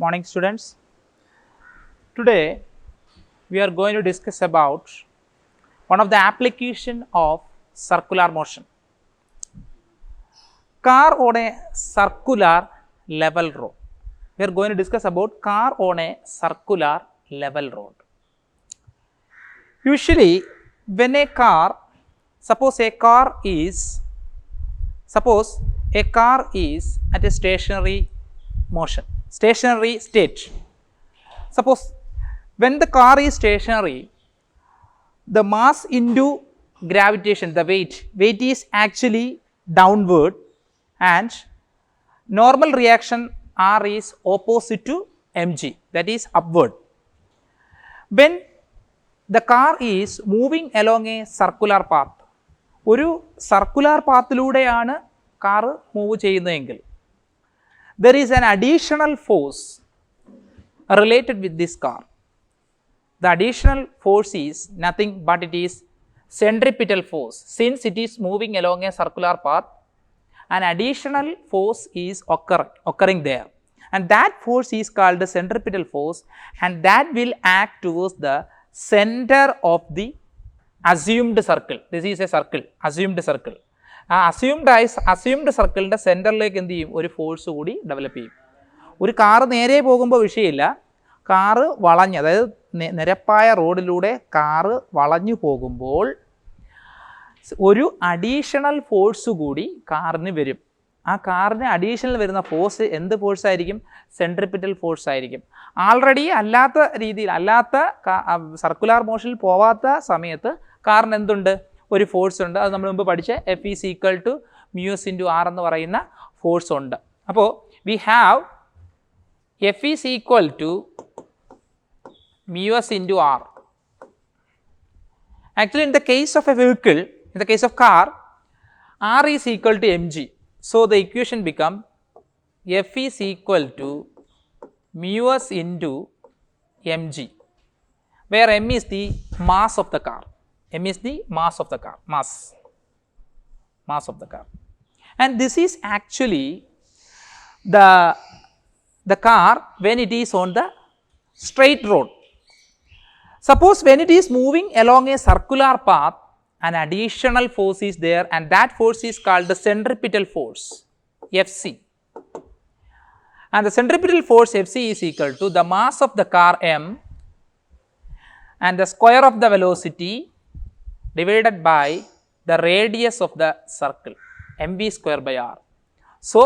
morning students. Today we are going to discuss about one of the application of circular motion. Car on a circular level road. We are going to discuss about car on a circular level road. Usually when a car, suppose a car is at a stationary motion, stationary state. Suppose when the car is stationary, the mass into gravitation, the weight is actually downward and normal reaction R is opposite to mg, that is upward. When the car is moving along a circular path, ഒരു circular പാത്തിലൂടെയാണ് car move ചെയ്യുന്നതെങ്കിൽ there is an additional force related with this car. The additional force is nothing but it is centripetal force. Since it is moving along a circular path, an additional force is occurring there, and that force is called the centripetal force, and that will act towards the center of the assumed circle. This is a circle, assumed circle. Assumed സർക്കിളിൻ്റെ സെൻറ്ററിലേക്ക് എന്ത് ചെയ്യും, ഒരു force കൂടി develop ചെയ്യും. ഒരു car നേരെ പോകുമ്പോൾ വിഷയമില്ല, കാറ് വളഞ്ഞ്, അതായത് നിരപ്പായ റോഡിലൂടെ കാറ് വളഞ്ഞു പോകുമ്പോൾ ഒരു അഡീഷണൽ ഫോഴ്സ് കൂടി കാറിന് വരും. ആ കാറിന് അഡീഷണൽ വരുന്ന ഫോഴ്സ് എന്ത് ഫോഴ്സ് ആയിരിക്കും? സെൻട്രിപിറ്റൽ ഫോഴ്സ് ആയിരിക്കും. ആൾറെഡി അല്ലാത്ത സർക്കുലർ മോഷനിൽ പോവാത്ത സമയത്ത് കാറിന് എന്തുണ്ട്? ഒരു ഫോഴ്സ് ഉണ്ട്. അത് നമ്മൾ മുമ്പ് പഠിച്ച F is equal to μs into R എന്ന് പറയുന്ന ഫോഴ്സ് ഉണ്ട്. അപ്പോൾ we have F is equal to μs into R. Actually in the case of a vehicle, in the case of car, R is equal to mg. So the equation become F is equal to μs into mg, where m is the mass of the car. M is the mass of the car, mass of the car. And this is actually the car when it is on the straight road. Suppose when it is moving along a circular path, an additional force is there, and that force is called the centripetal force, Fc. And the centripetal force Fc is equal to the mass of the car m and the square of the velocity divided by the radius of the circle, mv square by r. So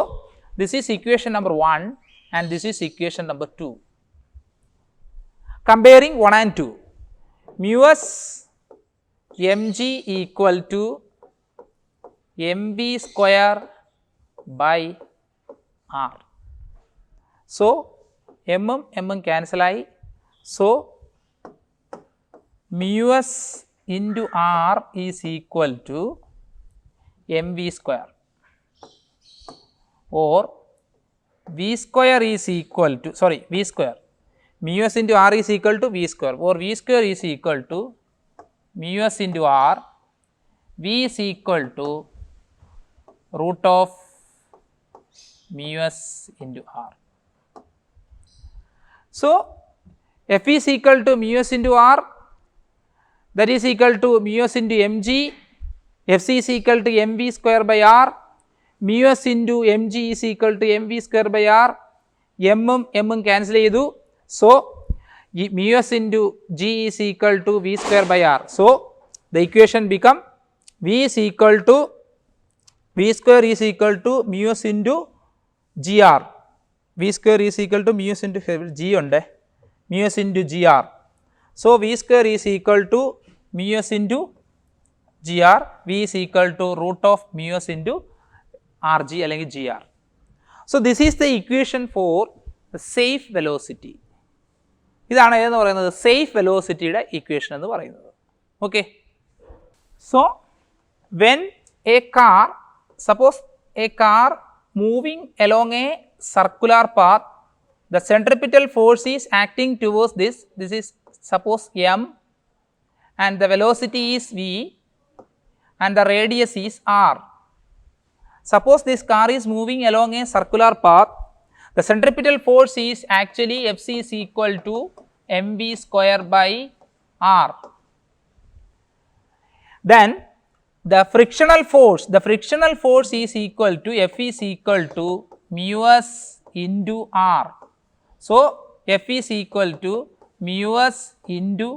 this is equation number 1 and this is equation number 2. Comparing 1 and 2, μs mg equal to mv square by r. So m cancel ആയി. So μs into R is equal to mv square, or v square is equal to, v square, μs into R is equal to v square, or v square is equal to μs into R, v is equal to root of μs into R. So F is equal to μs into R, that is equal to μs into mg, Fc is equal to mv square by r, μs into mg is equal to mv square by r, m cancel ചെയ്തു. So μs into g is equal to v square by r. So the equation become v square is equal to μs into gr, v square is equal to μs into g ഉണ്ട്, μs into gr. So v square is equal to μs into gr, v is equal to root of μs into rg അല്ലെങ്കിൽ gr. So this is the equation for the safe velocity. ഇതാണ് ഏതെന്ന് പറയുന്നത്? Safe വെലോസിറ്റിയുടെ equation എന്ന് പറയുന്നത്. Okay, so when A car, suppose A car moving along a circular path, the centripetal force is acting towards this is suppose m, and the velocity is v and the radius is r. Suppose this car is moving along a circular path, The centripetal force is actually Fc is equal to mv square by r. Then the frictional force is equal to F is equal to mu s into r. So F is equal to mu s into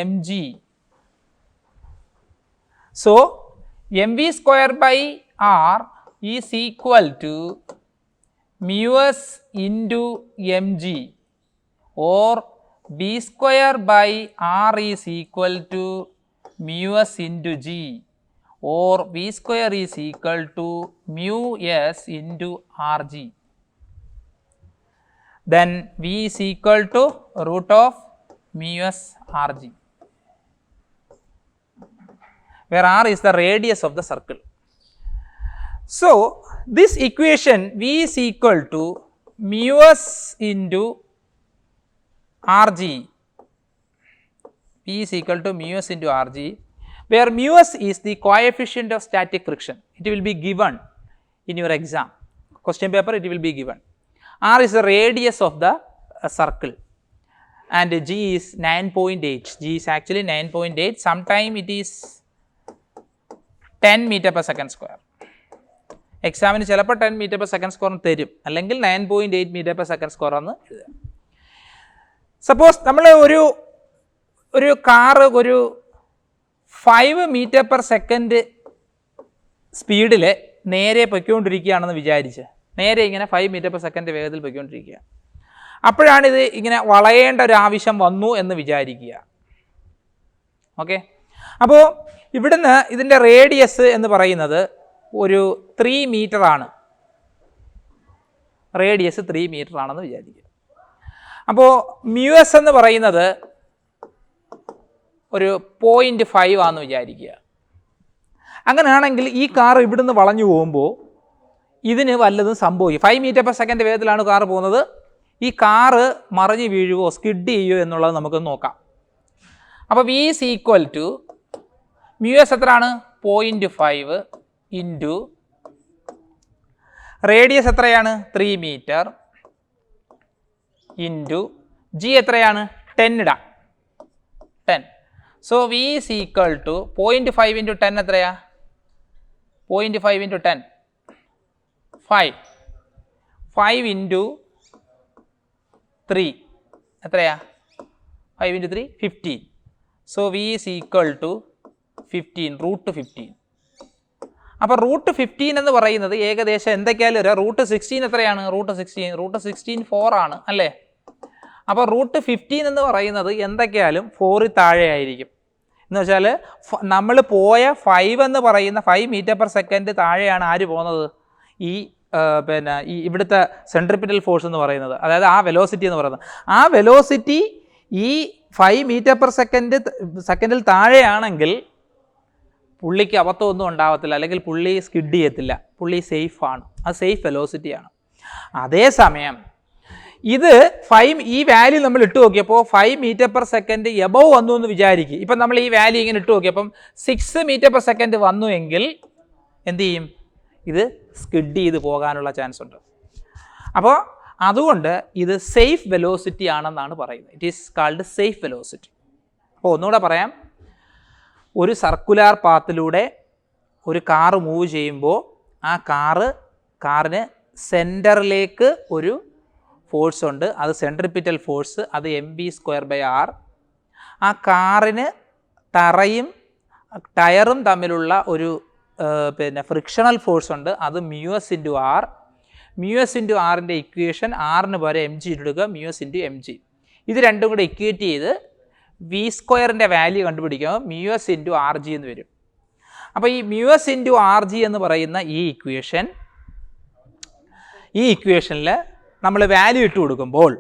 mg. So mv square by r is equal to mu s into mg, or b square by r is equal to mu s into g, or v square is equal to mu s into rg. Then v is equal to root of mu s rg, where r is the radius of the circle. So this equation v is equal to mu s into rg, v is equal to mu s into rg, where mu s is the coefficient of static friction. It will be given in your exam question paper, it will be given. R is the radius of the circle and g is 9.8, g is actually 9.8, sometime it is 10 meter per second square. എക്സാമിന് ചിലപ്പോൾ 10 metre per second square തരും, അല്ലെങ്കിൽ 9.8 metre per second square എന്ന് എഴുതാം. Suppose നമ്മൾ ഒരു car ഒരു 5 metre per second സ്പീഡിൽ നേരെ പൊയ്ക്കൊണ്ടിരിക്കുകയാണെന്ന് വിചാരിച്ച്, നേരെ ഇങ്ങനെ 5 മീറ്റർ പെർ സെക്കൻഡ് വേഗത്തിൽ പൊയ്ക്കൊണ്ടിരിക്കുക. അപ്പോഴാണിത് ഇങ്ങനെ വളയേണ്ട ഒരു ആവശ്യം വന്നു എന്ന് വിചാരിക്കുക. ഓക്കെ, അപ്പോൾ ഇവിടുന്ന് ഇതിൻ്റെ റേഡിയസ് എന്ന് പറയുന്നത് ഒരു 3 മീറ്റർ ആണ്, റേഡിയസ് 3 മീറ്റർ ആണെന്ന് വിചാരിക്കുക. അപ്പോൾ mu s എന്ന് പറയുന്നത് ഒരു 0.5 ആണെന്ന് വിചാരിക്കുക. അങ്ങനെയാണെങ്കിൽ ഈ കാർ ഇവിടുന്ന് വളഞ്ഞു പോകുമ്പോൾ ഇതിന് വല്ലതും സംഭവിക്കും. 5 മീറ്റർ പെർ സെക്കൻഡ് വേഗത്തിലാണ് കാർ പോകുന്നത്. ഈ കാറ് മറിഞ്ഞ് വീഴുവോ സ്കിഡ് ചെയ്യുമോ എന്നുള്ളത് നമുക്ക് നോക്കാം. അപ്പോൾ v is equal to mu s എത്രയാണ് 0.5 ഇൻറ്റു റേഡിയസ് എത്രയാണ് 3 മീറ്റർ ഇൻറ്റു ജി എത്രയാണ് 10 ഇടാം 10. So v is equal to 0.5 into 10 എത്രയാ 0.5 ഇൻറ്റു 10 5 ഇൻറ്റു 3 എത്രയാ 5 into 3 15. So v is equal to 15 root 15. അപ്പോൾ റൂട്ട് 15 എന്ന് പറയുന്നത് ഏകദേശം എന്തൊക്കെയാലും ഒരു റൂട്ട് 16 എത്രയാണ് റൂട്ട് 16 4 ആണ് അല്ലേ. അപ്പോൾ റൂട്ട് 15 എന്ന് പറയുന്നത് എന്തൊക്കെയാലും 4 താഴെ ആയിരിക്കും. എന്ന് വെച്ചാൽ നമ്മൾ പോയ 5 എന്ന് പറയുന്ന 5 മീറ്റർ പെർ സെക്കൻഡ് താഴെയാണ് ആര് പോകുന്നത്, ഈ ഈ ഇവിടുത്തെ സെൻട്രിപിറ്റൽ ഫോഴ്സ് എന്ന് പറയുന്നത്, അതായത് ആ വെലോസിറ്റി എന്ന് പറയുന്നത്. ആ വെലോസിറ്റി ഈ 5 മീറ്റർ പെർ സെക്കൻഡിൽ താഴെയാണെങ്കിൽ പുള്ളിക്ക് അബദ്ധമൊന്നും ഉണ്ടാകത്തില്ല, അല്ലെങ്കിൽ പുള്ളി സ്കിഡ് ചെയ്യത്തില്ല, പുള്ളി സേഫാണ്, അത് സേഫ് വെലോസിറ്റിയാണ്. അതേസമയം ഇത് 5 ഈ വാല്യൂ നമ്മൾ ഇട്ട് നോക്കിയപ്പോൾ 5 മീറ്റർ പെർ സെക്കൻഡ് എബവ് വന്നു എന്ന് വിചാരിക്കും. ഇപ്പം നമ്മൾ ഈ വാല്യൂ ഇങ്ങനെ ഇട്ട് നോക്കിയപ്പം 6 മീറ്റർ പെർ സെക്കൻഡ് വന്നു എങ്കിൽ എന്ത് ചെയ്യും, ഇത് സ്കിഡ് ചെയ്ത് പോകാനുള്ള ചാൻസ് ഉണ്ട്. അപ്പോൾ അതുകൊണ്ട് ഇത് സേഫ് വെലോസിറ്റി ആണെന്നാണ് പറയുന്നത്. It is called safe velocity. അപ്പോൾ ഒന്നുകൂടെ പറയാം, ഒരു സർക്കുലാർ പാത്തിലൂടെ ഒരു കാറ് മൂവ് ചെയ്യുമ്പോൾ ആ കാറിന് സെൻറ്ററിലേക്ക് ഒരു ഫോഴ്സ് ഉണ്ട്, അത് സെൻട്രിപിറ്റൽ ഫോഴ്സ്, അത് mv²/r. ആ കാറിന് തറയും ടയറും തമ്മിലുള്ള ഒരു ഫ്രിക്ഷണൽ ഫോഴ്സ് ഉണ്ട്, അത് μs × r. μs × r-ൻ്റെ ഇക്വേഷൻ ആറിന് പകരം mg ഇടുക, μs × mg. ഇത് രണ്ടും കൂടെ ഇക്വേറ്റ് ചെയ്ത് v²-ൻ്റെ വാല്യൂ കണ്ടുപിടിക്കുമ്പോൾ μs × rg എന്ന് വരും. അപ്പോൾ ഈ μs × rg എന്ന് പറയുന്ന ഈ ഇക്വേഷനിൽ നമ്മൾ വാല്യൂ ഇട്ട് കൊടുക്കുമ്പോൾ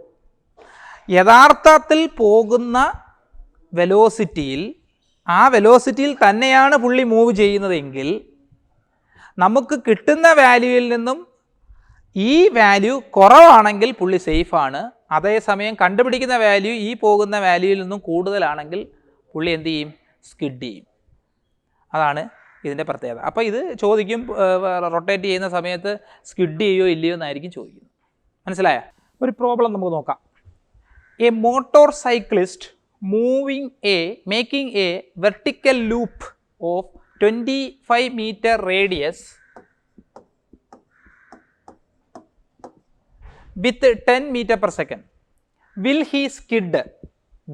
യഥാർത്ഥത്തിൽ പോകുന്ന വെലോസിറ്റിയിൽ, ആ വെലോസിറ്റിയിൽ തന്നെയാണ് പുള്ളി മൂവ് ചെയ്യുന്നതെങ്കിൽ നമുക്ക് കിട്ടുന്ന വാല്യൂവിൽ നിന്നും ഈ വാല്യൂ കുറവാണെങ്കിൽ പുള്ളി സേഫാണ്. അതേസമയം കണ്ടുപിടിക്കുന്ന വാല്യൂ ഈ പോകുന്ന വാല്യൂവിൽ നിന്നും കൂടുതലാണെങ്കിൽ പുള്ളി എന്ത് ചെയ്യും, സ്കിഡ് ചെയ്യും. അതാണ് ഇതിൻ്റെ പ്രത്യേകത. അപ്പോൾ ഇത് ചോദിക്കും, റൊട്ടേറ്റ് ചെയ്യുന്ന സമയത്ത് സ്കിഡ് ചെയ്യുമോ ഇല്ലയോ എന്നായിരിക്കും ചോദിക്കുന്നത്. മനസ്സിലായോ? ഒരു പ്രോബ്ലം നമുക്ക് നോക്കാം. A motor cyclist making a vertical loop of 25 meter radius with 10 meter per second. Will he skid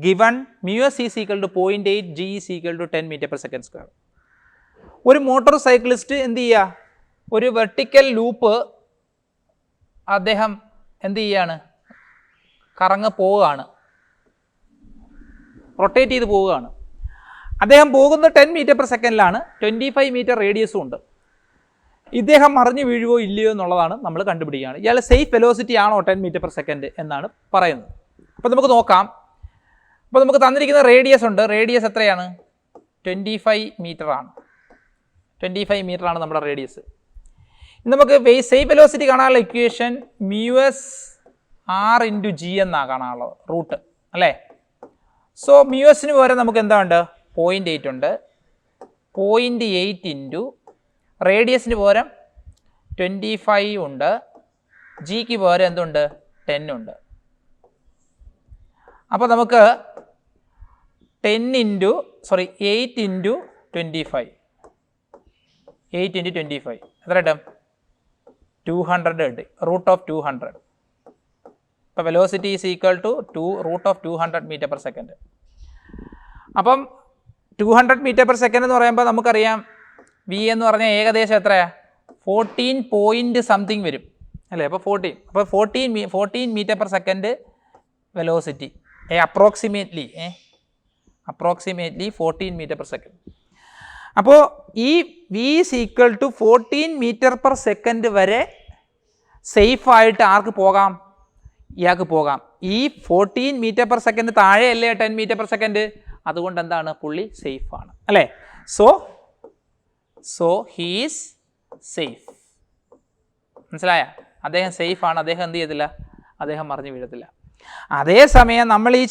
given mu s is equal to 0.8 g is equal to 10 meter per second square. ഒരു motor cyclist എന്ത് ചെയ്യുക, ഒരു vertical loop അദ്ദേഹം എന്ത് ചെയ്യാണ്, പോവുകയാണ്, rotate ചെയ്ത് പോവുകയാണ്. അദ്ദേഹം പോകുന്നത് 10 മീറ്റർ പെർ സെക്കൻഡിലാണ്, 25 മീറ്റർ റേഡിയസും ഉണ്ട്. ഇദ്ദേഹം മറിഞ്ഞു വീഴുവോ ഇല്ലയോ എന്നുള്ളതാണ് നമ്മൾ കണ്ടുപിടിക്കുകയാണ്. ഇയാൾ സേഫ് വെലോസിറ്റി ആണോ 10 മീറ്റർ പെർ സെക്കൻഡ് എന്നാണ് പറയുന്നത്. അപ്പോൾ നമുക്ക് നോക്കാം. അപ്പോൾ നമുക്ക് തന്നിരിക്കുന്ന റേഡിയസ് ഉണ്ട്. റേഡിയസ് എത്രയാണ്? 25 മീറ്റർ ആണ്. 25 മീറ്റർ ആണ് നമ്മുടെ റേഡിയസ്. നമുക്ക് സേഫ് വെലോസിറ്റി കാണാനുള്ള ഇക്വേഷൻ μs r/g എന്നാണ് കാണാനുള്ളത്, റൂട്ട് അല്ലേ. സോ μsന് പകരം നമുക്ക് എന്താ ഉണ്ട്? 0.8 ഉണ്ട്. 0.8 ഇൻറ്റു റേഡിയസിന് പകരം 25 ഉണ്ട്, ജിക്ക് പകരം എന്തുണ്ട്? 10 ഉണ്ട്. അപ്പോൾ നമുക്ക് 8 ഇൻറ്റു 25, 8 ഇൻറ്റു 25 എത്ര കിട്ടും? 200 കിട്ടി, റൂട്ട് ഓഫ് 200. ഇപ്പോൾ velocity is equal to root of 200 metre per second. അപ്പം 200 മീറ്റർ പെർ സെക്കൻഡ് എന്ന് പറയുമ്പോൾ നമുക്കറിയാം വി എന്ന് പറഞ്ഞാൽ ഏകദേശം എത്രയാണ്? 14 പോയിൻറ്റ് സംതിങ് വരും അല്ലേ. അപ്പോൾ 14 metre per second velocity, approximately 14 metre per second. അപ്പോൾ ഈ V is equal to 14 metre per second വരെ സേഫായിട്ട് ആർക്ക് പോകാം? ഇയാൾക്ക് പോകാം. ഈ 14 മീറ്റർ പെർ സെക്കൻഡ് താഴെയല്ലേ 10 മീറ്റർ പെർ സെക്കൻഡ്, അതുകൊണ്ട് എന്താണ്? പുള്ളി സേഫാണ് അല്ലേ. So he's safe. മനസ്സിലായ? അദ്ദേഹം സേഫാണ്. അദ്ദേഹം എന്ത് ചെയ്യത്തില്ല? അദ്ദേഹം മറിഞ്ഞു വീഴത്തില്ല. അതേസമയം നമ്മൾ ഈ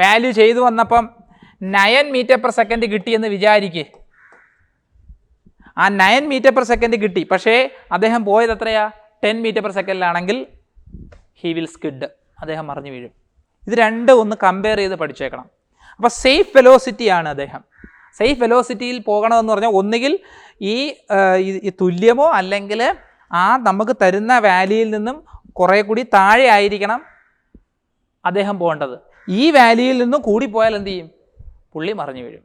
വാല്യൂ ചെയ്തു വന്നപ്പം 9 മീറ്റർ പെർ സെക്കൻഡ് കിട്ടിയെന്ന് വിചാരിക്കുക. ആ 9 മീറ്റർ പെർ സെക്കൻഡ് കിട്ടി, പക്ഷേ അദ്ദേഹം പോയത് എത്രയാ? 10 മീറ്റർ പെർ സെക്കൻഡിലാണെങ്കിൽ ഹി വിൽ സ്കിഡ്, അദ്ദേഹം മറിഞ്ഞു വീഴും. ഇത് രണ്ടും ഒന്ന് കമ്പയർ ചെയ്ത് പഠിച്ചേക്കണം. അപ്പോൾ സേഫ് വെലോസിറ്റിയാണ് അദ്ദേഹം. സേഫ് വെലോസിറ്റിയിൽ പോകണമെന്ന് പറഞ്ഞാൽ ഒന്നുകിൽ ഈ തുല്യമോ അല്ലെങ്കിൽ ആ നമുക്ക് തരുന്ന വാല്യൂയിൽ നിന്നും കുറേ കൂടി താഴെ ആയിരിക്കണം അദ്ദേഹം പോകേണ്ടത്. ഈ വാല്യൂയിൽ നിന്നും കൂടിപ്പോയാൽ എന്ത് ചെയ്യും? പുള്ളി മറിഞ്ഞു വീഴും.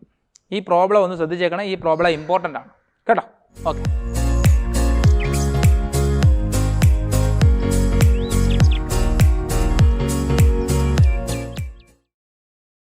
ഈ പ്രോബ്ലം ഒന്ന് ശ്രദ്ധിച്ചേക്കണം. ഈ പ്രോബ്ലം ഇമ്പോർട്ടൻ്റ് ആണ് കേട്ടോ. ഓക്കെ.